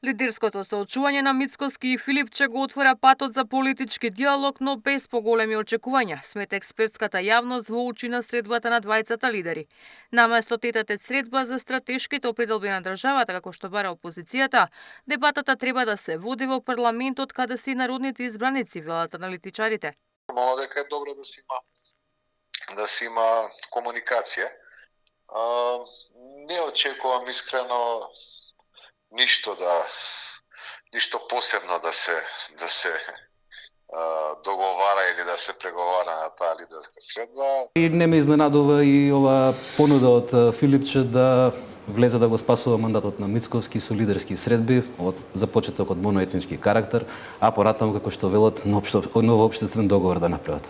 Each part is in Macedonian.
Лидерското соочување на Мицкоски и Филипче го отвора патот за политички диалог, но без поголеми очекувања, смета експертската јавност во очи на средбата на двајцата лидери. Наместо тетатет средба за стратешките определби на државата, како што бара опозицијата, дебатата треба да се води во парламентот, каде се и народните избраници, велат аналитичарите. Нормално дека е добро да се има комуникација. Не очекувам искрено ништо посебно да се договара или да се преговара на таа лидерска средба. И не ме изненадува и ова понуда од Филипче да влезе да го спасува мандатот на Мицковски со лидерски средби, за почеток од моноетнички карактер, а поратаму како што велат нов општествен договор да направат.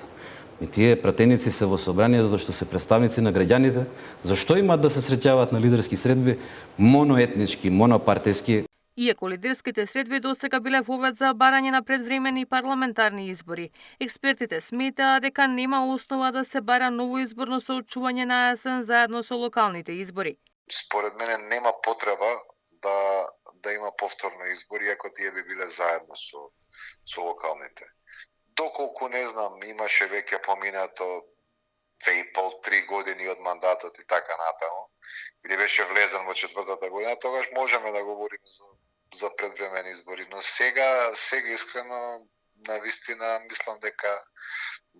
И тие пратеници се во собрание затоа што се представници на граѓаните, зашто имаат да се среќаваат на лидерски средби моноетнички, монопартиски. Иако лидерските средби досега биле вовед за барање на предвремени парламентарни избори, експертите сметаа дека нема основа да се бара ново изборно соочување на есен заедно со локалните избори. Според мене нема потреба да има повторно избори, ако тие би биле заедно со локалните. Доколку не знам, имаше веќе поминато 2,5-3 години од мандатот и така натаму, или беше влезен во 4-та година, тогаш можеме да говориме за предвремени избори, но сега искрено навистина мислам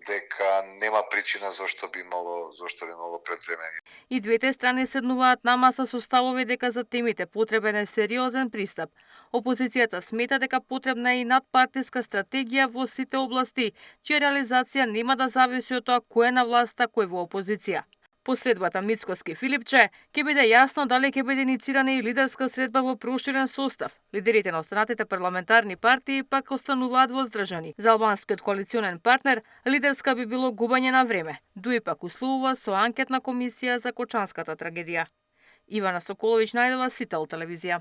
дека нема причина зошто би имало предвремени. И двете страни седнуваат на маса со ставови дека за темите потребен е сериозен пристап. Опозицијата смета дека потребна е и надпартиска стратегија во сите области, чија реализација нема да зависи од тоа кој е на власт, а кој во опозиција. По средбата Мицкоски Филипче ќе биде јасно дали ќе биде иницирана и лидерска средба во проширен состав. Лидерите на останатите парламентарни партии пак остануваат воздржани. За албанскиот коалиционен партнер, лидерска би било губење на време. Дуи пак условува со анкетна комисија за Кочанската трагедија. Ивана Соколовиќ најдова, Сител телевизија.